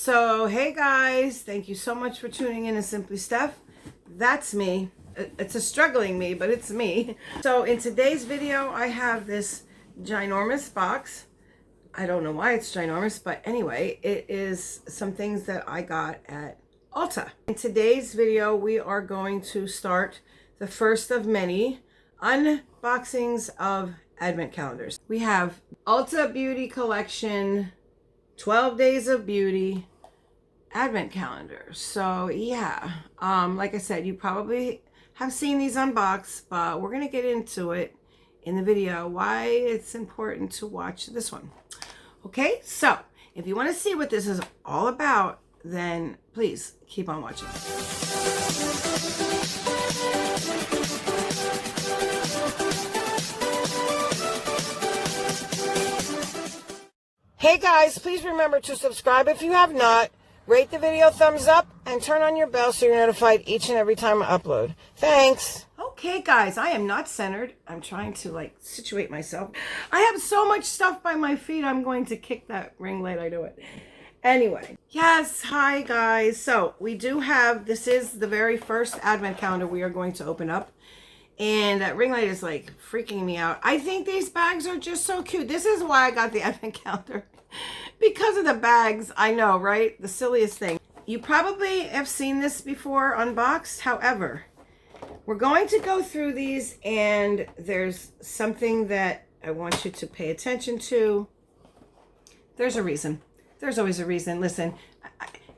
So, hey guys, thank you so much for tuning in to Simply Steph. That's me. It's a struggling me, but it's me. So in today's video, I have this ginormous box. I don't know why it's ginormous, but anyway, it is some things that I got at Ulta. In today's video, we are going to start the first of many unboxings of advent calendars. We have Ulta Beauty Collection 12 Days of Beauty advent calendar. So yeah, like I said, you probably have seen these unboxed, but we're gonna get into it in the video why it's important to watch this one. Okay, so if you want to see what this is all about, then please keep on watching. Hey guys, please remember to subscribe if you have not, rate the video thumbs up, and turn on your bell so you're notified each and every time I upload. Thanks. Okay guys, I am not centered. I'm trying to situate myself. I have so much stuff by my feet, I'm going to kick that ring light. I know it. Anyway, yes, hi guys. So we do have, this is the very first advent calendar we are going to open up. And that ring light is freaking me out. I think these bags are just so cute. This is why I got the advent calendar. Because of the bags, I know, right? The silliest thing. You probably have seen this before unboxed. However, we're going to go through these and there's something that I want you to pay attention to. There's a reason. There's always a reason. Listen,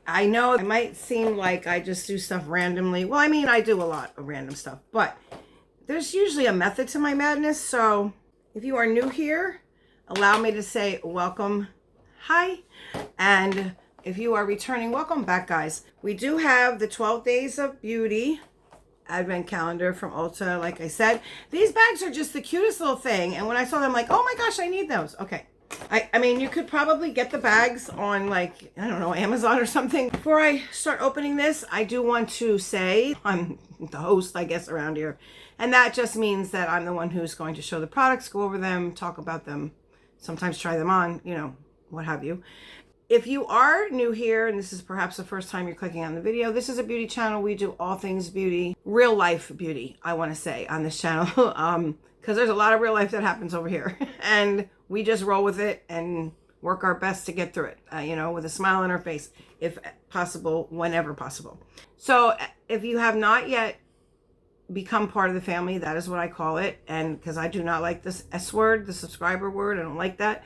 I know it might seem like I just do stuff randomly. Well, I mean, I do a lot of random stuff, but there's usually a method to my madness. So if you are new here, allow me to say welcome. Hi. And if you are returning, welcome back, guys. We do have the 12 Days of Beauty advent calendar from Ulta. Like I said, these bags are just the cutest little thing. And when I saw them, like, oh my gosh, I need those. Okay. I mean, you could probably get the bags on I don't know, Amazon or something. Before I start opening this, I do want to say I'm the host, I guess, around here. And that just means that I'm the one who's going to show the products, go over them, talk about them, sometimes try them on, you know, what have you. If you are new here, and this is perhaps the first time you're clicking on the video, this is a beauty channel. We do all things beauty, real life beauty, I want to say, on this channel. Because there's a lot of real life that happens over here. And we just roll with it and work our best to get through it, you know, with a smile on our face, if possible, whenever possible. So if you have not yet become part of the family, that is what I call it. And because I do not like this S word, the subscriber word, I don't like that.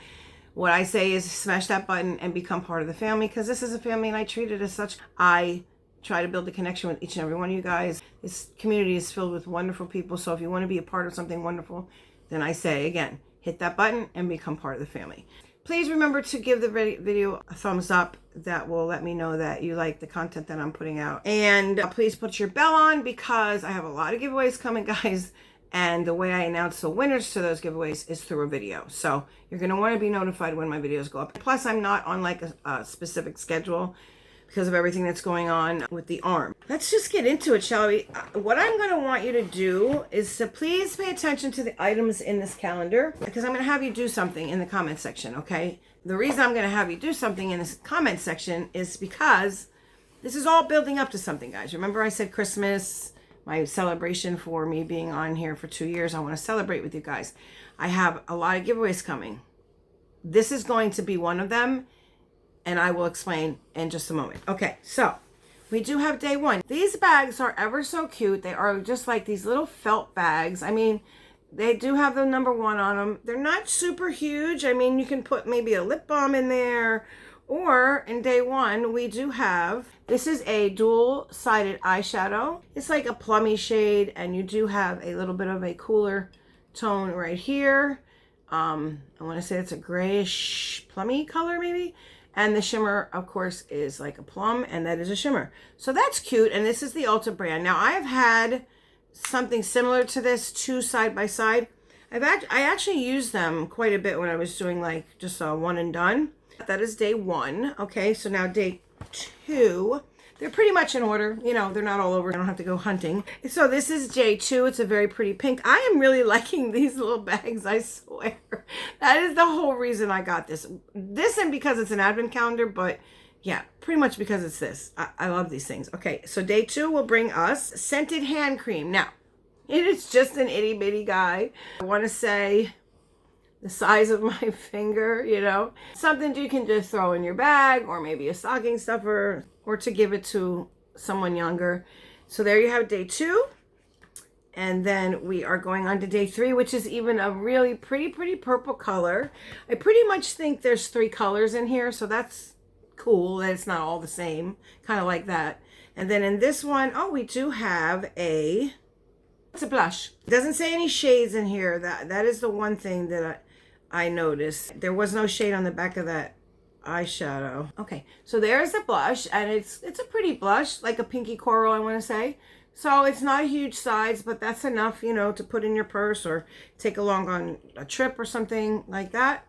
What I say is smash that button and become part of the family, because this is a family and I treat it as such. I try to build a connection with each and every one of you guys. This community is filled with wonderful people. So if you want to be a part of something wonderful, then I say, again, hit that button and become part of the family. Please remember to give the video a thumbs up. That will let me know that you like the content that I'm putting out. And please put your bell on, because I have a lot of giveaways coming, guys. And the way I announce the winners to those giveaways is through a video. So you're going to want to be notified when my videos go up. Plus, I'm not on a specific schedule because of everything that's going on with the arm. Let's just get into it, shall we? What I'm going to want you to do is to please pay attention to the items in this calendar, because I'm going to have you do something in the comment section, okay? The reason I'm going to have you do something in this comment section is because this is all building up to something, guys. Remember I said Christmas, my celebration for me being on here for 2 years. I want to celebrate with you guys. I have a lot of giveaways coming. This is going to be one of them, and I will explain in just a moment. Okay, so we do have day one. These bags are ever so cute. They are just like these little felt bags. I mean, they do have the number 1 on them. They're not super huge. I mean, you can put maybe a lip balm in there. Or in day one, we do have, this is a dual-sided eyeshadow. It's like a plummy shade, and you do have a little bit of a cooler tone right here. I want to say it's a grayish plummy color maybe. And the shimmer, of course, is like a plum, and that is a shimmer. So that's cute, and this is the Ulta brand. Now, I've had something similar to this, 2 side by side. I actually used them quite a bit when I was doing just a one and done. That is day 1. Okay, so now day 2. They're pretty much in order. You know, they're not all over. I don't have to go hunting. So this is J2. It's a very pretty pink. I am really liking these little bags, I swear. That is the whole reason I got this. This and because it's an advent calendar, but Yeah, pretty much because it's this. I love these things. Okay, so day 2 will bring us scented hand cream. Now, it is just an itty bitty guy. I want to say the size of my finger, you know. Something you can just throw in your bag, or maybe a stocking stuffer, or to give it to someone younger. So there you have day 2. And then we are going on to day 3, which is even a really pretty purple color. I pretty much think there's 3 colors in here, so that's cool that it's not all the same, kind of like that. And then in this one, oh, we do have it's a blush. It doesn't say any shades in here. That is the one thing that I noticed. There was no shade on the back of that eyeshadow. Okay, so there's the blush, and it's a pretty blush, like a pinky coral, I want to say. So it's not a huge size, but that's enough, you know, to put in your purse or take along on a trip or something like that.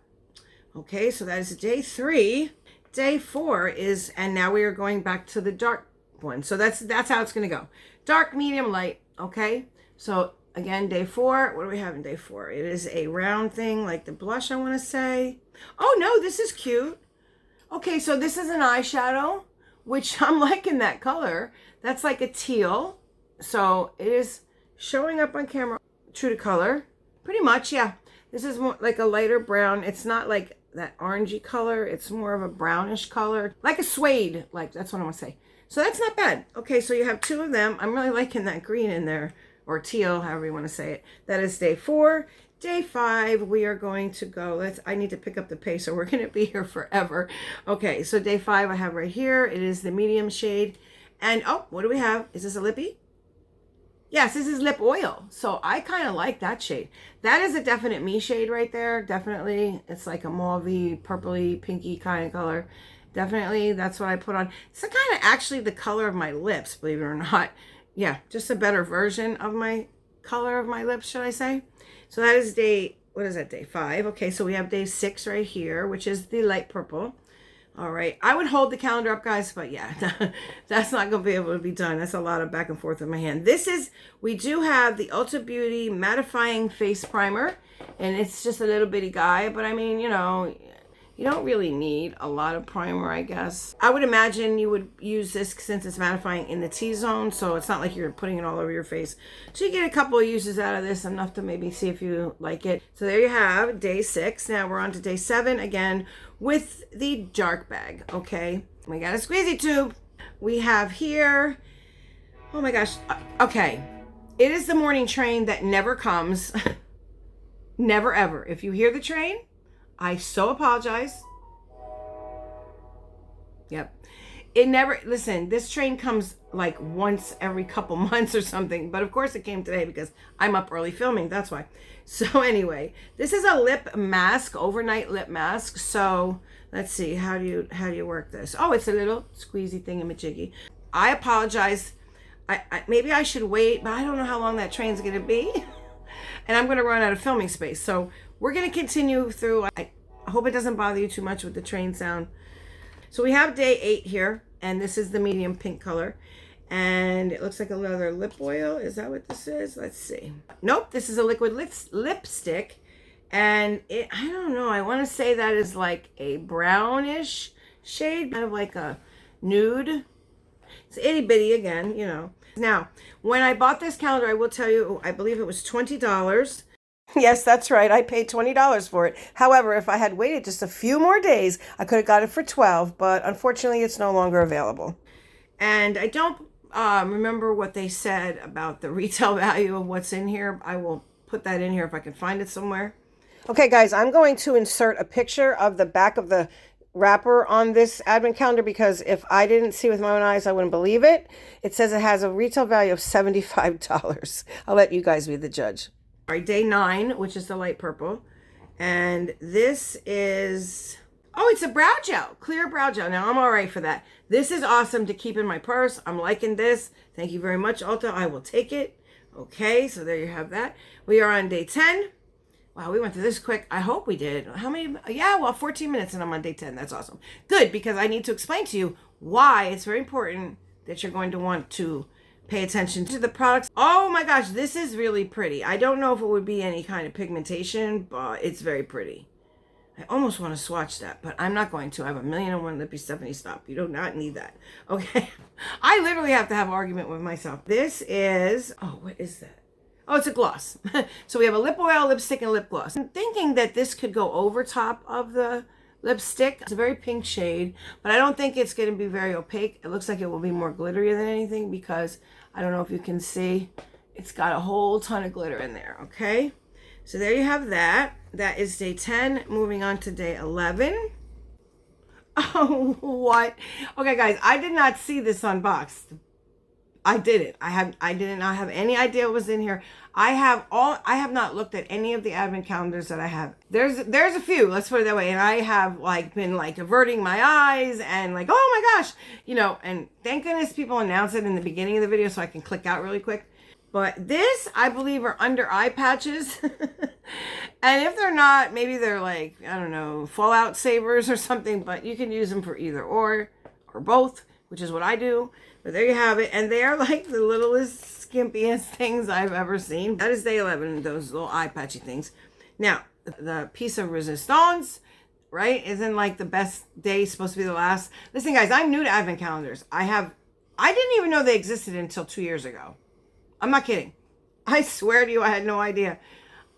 Okay, so that is day 3. Day 4 is, and now we are going back to the dark one. So that's how it's going to go. Dark, medium, light. Okay. So again, day 4, what do we have in day 4? It is a round thing like the blush, I want to say. Oh no, this is cute. Okay, so this is an eyeshadow, which I'm liking that color. That's like a teal. So it is showing up on camera true to color. Pretty much, yeah. This is more like a lighter brown. It's not like that orangey color. It's more of a brownish color, like a suede, like that's what I want to say. So that's not bad. Okay, so you have 2 of them. I'm really liking that green in there, or teal, however you want to say it. That is day 4. Day 5, we are going to go, I need to pick up the pace, or we're going to be here forever. Okay, so day 5 I have right here. It is the medium shade. And oh, what do we have? Is this a lippy? Yes, this is lip oil. So I kind of like that shade. That is a definite me shade right there. Definitely. It's like a mauvey, purpley, pinky kind of color. Definitely. That's what I put on. It's kind of actually the color of my lips, believe it or not. Yeah, just a better version of my color of my lips, should I say. So that is day, what is that, day 5? Okay, so we have day 6 right here, which is the light purple. All right, I would hold the calendar up, guys, but yeah, that's not going to be able to be done. That's a lot of back and forth with my hand. We do have the Ulta Beauty Mattifying Face Primer, and it's just a little bitty guy, but I mean, you know, you don't really need a lot of primer, I guess. I would imagine you would use this since it's mattifying in the T-zone, so it's not like you're putting it all over your face. So you get a couple of uses out of this, enough to maybe see if you like it. So there you have day 6. Now we're on to day 7 again with the dark bag, okay? We got a squeezy tube. We have here, oh my gosh, okay. It is the morning train that never comes. Never ever. If you hear the train, I so apologize. Yep. It never, listen, this train comes like once every couple months or something. But of course it came today because I'm up early filming. That's why. So anyway, this is a lip mask, overnight lip mask. So let's see, how do you work this? Oh, it's a little squeezy thingamajiggy. I apologize. Maybe I should wait, but I don't know how long that train's going to be. And I'm going to run out of filming space. So we're going to continue through. I hope it doesn't bother you too much with the train sound. So we have day 8 here, and this is the medium pink color. And it looks like a leather lip oil. Is that what this is? Let's see. Nope, this is a liquid lipstick. And I don't know, I want to say that is like a brownish shade, kind of like a nude. It's itty bitty again, you know. Now, when I bought this calendar, I will tell you, I believe it was $20. Yes, that's right. I paid $20 for it. However, if I had waited just a few more days, I could have got it for $12, but unfortunately, it's no longer available. And I don't remember what they said about the retail value of what's in here. I will put that in here if I can find it somewhere. Okay, guys, I'm going to insert a picture of the back of the wrapper on this advent calendar because if I didn't see with my own eyes, I wouldn't believe it. It says it has a retail value of $75. I'll let you guys be the judge. All right, day 9, which is the light purple. And this is, oh, it's a brow gel, clear brow gel. Now, I'm all right for that. This is awesome to keep in my purse. I'm liking this. Thank you very much, Ulta. I will take it. Okay, so there you have that. We are on day 10. Wow, we went through this quick. I hope we did. How many? Yeah, well, 14 minutes and I'm on day 10. That's awesome. Good, because I need to explain to you why it's very important that you're going to want to pay attention to the products. Oh my gosh, this is really pretty. I don't know if it would be any kind of pigmentation, but it's very pretty. I almost want to swatch that, but I'm not going to. I have 1,000,001 lippy. Stephanie, stop. You do not need that. Okay. I literally have to have an argument with myself. This is, oh, what is that? Oh, it's a gloss. So we have a lip oil, lipstick, and lip gloss. I'm thinking that this could go over top of the lipstick. It's a very pink shade, but I don't think it's going to be very opaque. It looks like it will be more glittery than anything because I don't know if you can see. It's got a whole ton of glitter in there, okay? So there you have that. That is day 10. Moving on to day 11. Oh, what? Okay, guys, I did not see this unboxed. I didn't. I did not have any idea what was in here. I have not looked at any of the advent calendars that I have. There's a few, let's put it that way. And I have like been like averting my eyes and like, oh my gosh, you know, and thank goodness people announce it in the beginning of the video so I can click out really quick. But this, I believe, are under eye patches. And if they're not, maybe they're like, I don't know, fallout savers or something, but you can use them for either or both, which is what I do. But there you have it. And they are like the littlest, skimpiest things I've ever seen. That is day 11, those little eye patchy things. Now, the piece of resistance, right, isn't like the best day supposed to be the last. Listen, guys, I'm new to advent calendars. I didn't even know they existed until 2 years ago. I'm not kidding. I swear to you, I had no idea.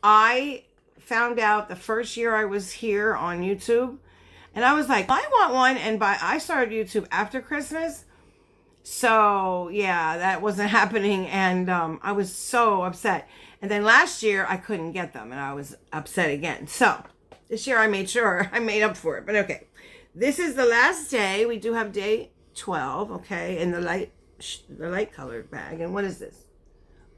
I found out the first year I was here on YouTube, and I was like, I want one. And I started YouTube after Christmas. So yeah, that wasn't happening. And I was so upset. And then last year I couldn't get them and I was upset again. So this year I made sure I made up for it. But okay, this is the last day. We do have day 12. Okay. In the light colored bag. And what is this?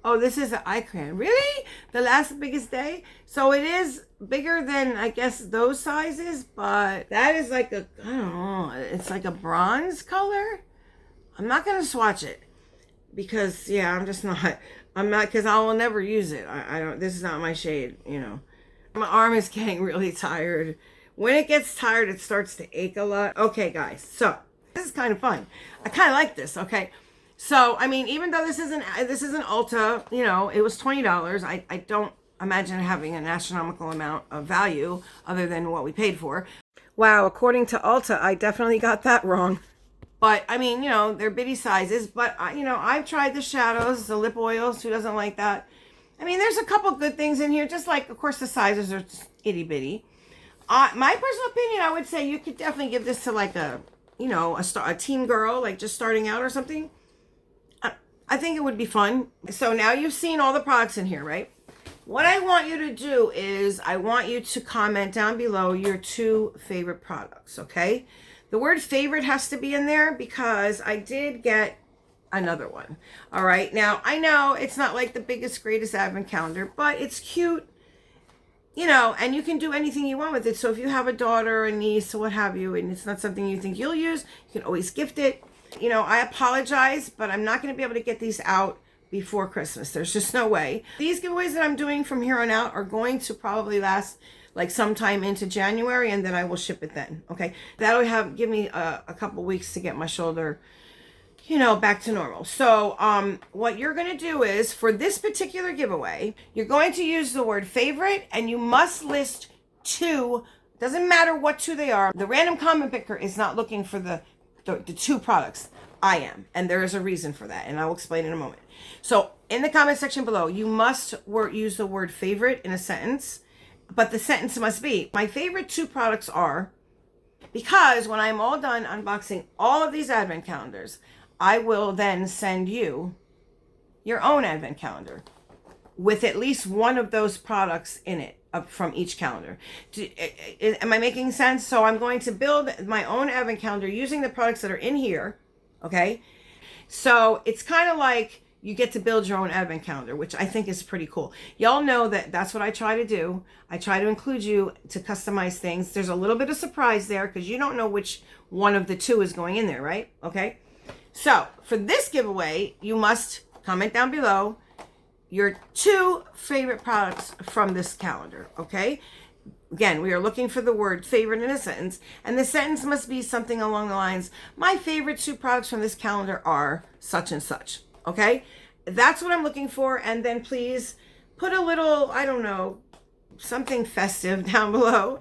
Oh, this is an eye crayon. Really? The last biggest day? So it is bigger than, I guess, those sizes, but that is like a, I don't know, it's like a bronze color. I'm not going to swatch it because, yeah, I'm not, because I will never use it. I don't, this is not my shade, you know. My arm is getting really tired. When it gets tired, it starts to ache a lot. Okay, guys, so this is kind of fun. I kind of like this, okay? So, I mean, even though this isn't Ulta, you know, it was $20. I don't imagine having an astronomical amount of value other than what we paid for. Wow, according to Ulta, I definitely got that wrong. But, I mean, you know, they're bitty sizes. But, you know, I've tried the shadows, the lip oils. Who doesn't like that? I mean, there's a couple good things in here. Just like, of course, the sizes are just itty bitty. My personal opinion, I would say you could definitely give this to like a, you know, a teen girl, like just starting out or something. I think it would be fun. So now you've seen all the products in here, right? What I want you to do is I want you to comment down below your 2 favorite products, okay? The word favorite has to be in there because I did get another one. All right. Now, I know it's not like the biggest, greatest advent calendar, but it's cute, you know, and you can do anything you want with it. So if you have a daughter or a niece or what have you, and it's not something you think you'll use, you can always gift it. You know, I apologize, but I'm not going to be able to get these out before Christmas. There's just no way. These giveaways that I'm doing from here on out are going to probably last like sometime into January, and then I will ship it then. Okay. That'll give me a couple weeks to get my shoulder, you know, back to normal. So, what you're going to do is for this particular giveaway, you're going to use the word favorite and you must list 2. Doesn't matter what 2 they are. The random comment picker is not looking for the 2 products. I am, and there is a reason for that, and I'll explain in a moment. So in the comment section below, you must use the word favorite in a sentence, but the sentence must be, my favorite 2 products are, because when I'm all done unboxing all of these advent calendars, I will then send you your own advent calendar with at least one of those products in it from each calendar. Am I making sense? So I'm going to build my own advent calendar using the products that are in here. Okay. So it's kind of like you get to build your own advent calendar, which I think is pretty cool. Y'all know that that's what I try to do. I try to include you to customize things. There's a little bit of surprise there because you don't know which one of the 2 is going in there, right? Okay. So for this giveaway, you must comment down below your 2 favorite products from this calendar, okay? Again, we are looking for the word favorite in a sentence, and the sentence must be something along the lines, my favorite 2 products from this calendar are such and such, okay? That's what I'm looking for, and then please put a little, I don't know, something festive down below,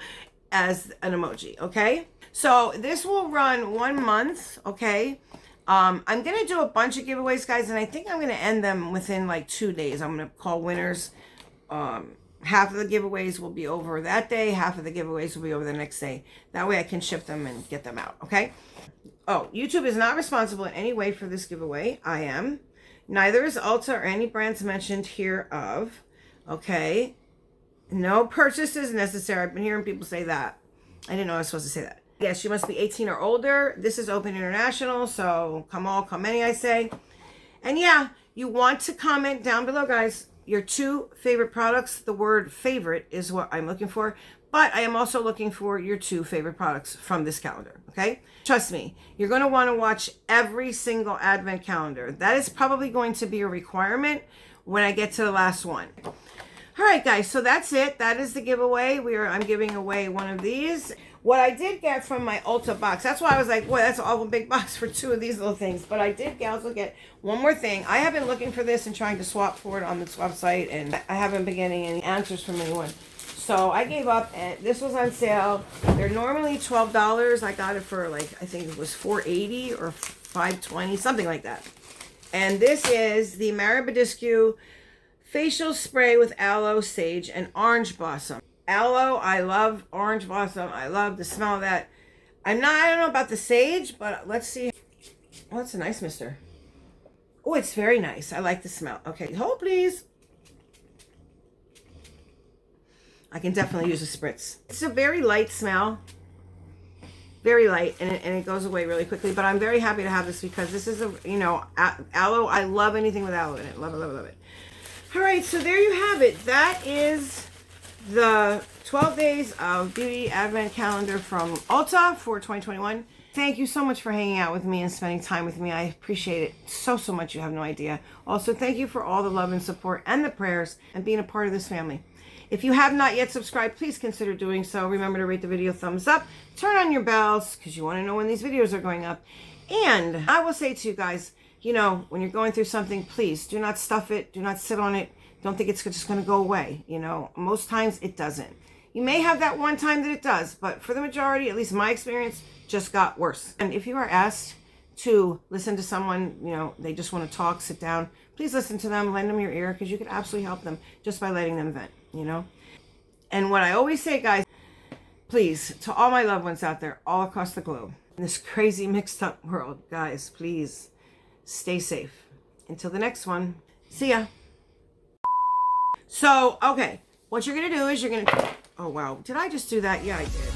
as an emoji, okay? So this will run 1 month, okay? I'm going to do a bunch of giveaways, guys, and I think I'm going to end them within like 2 days. I'm going to call winners. Half of the giveaways will be over that day. Half of the giveaways will be over the next day. That way I can ship them and get them out, okay? Oh, YouTube is not responsible in any way for this giveaway. I am. Neither is Ulta or any brands mentioned hereof, okay? No purchase is necessary. I've been hearing people say that. I didn't know I was supposed to say that. Yes, you must be 18 or older. This is open international, so come all, come many, I say. And yeah, you want to comment down below, guys, your 2 favorite products. The word favorite is what I'm looking for, but I am also looking for your 2 favorite products from this calendar, okay? Trust me, you're going to want to watch every single advent calendar. That is probably going to be a requirement when I get to the last one. All right, guys, so that's it. That is the giveaway. I'm giving away one of these. What I did get from my Ulta box, that's why I was like, boy, that's an awful big box for 2 of these little things. But I did also get one more thing. I have been looking for this and trying to swap for it on this website, and I haven't been getting any answers from anyone. So I gave up, and this was on sale. They're normally $12. I got it for like, I think it was $4.80 or $5.20, something like that. And this is the Badiscu facial spray with aloe, sage, and orange blossom. Aloe, I love. Orange blossom, I love the smell of that. I don't know about the sage, but let's see. Oh, it's a nice mister. Oh, it's very nice. I like the smell. Okay, hold please. I can definitely use a spritz. It's a very light smell. Very light, and it goes away really quickly. But I'm very happy to have this because this is aloe. I love anything with aloe in it. Love it, love it, love it. All right, so there you have it. That is the 12 days of beauty advent calendar from Ulta for 2021. Thank you so much for hanging out with me and spending time with me. I appreciate it so much. You have no idea. Also, thank you for all the love and support and the prayers and being a part of this family. If you have not yet subscribed, please consider doing so. Remember to rate the video thumbs up, turn on your bells because you want to know when these videos are going up. And I will say to you guys, when you're going through something, please do not stuff it. Do not sit on it. Don't think it's just going to go away. Most times it doesn't. You may have that one time that it does, but for the majority, at least my experience, just got worse. And if you are asked to listen to someone, they just want to talk, sit down, please listen to them, lend them your ear, because you could absolutely help them just by letting them vent, And what I always say, guys, please, to all my loved ones out there, all across the globe, in this crazy mixed up world, guys, please stay safe. Until the next one, see ya. So, okay, what you're going to do is oh, wow, did I just do that? Yeah, I did.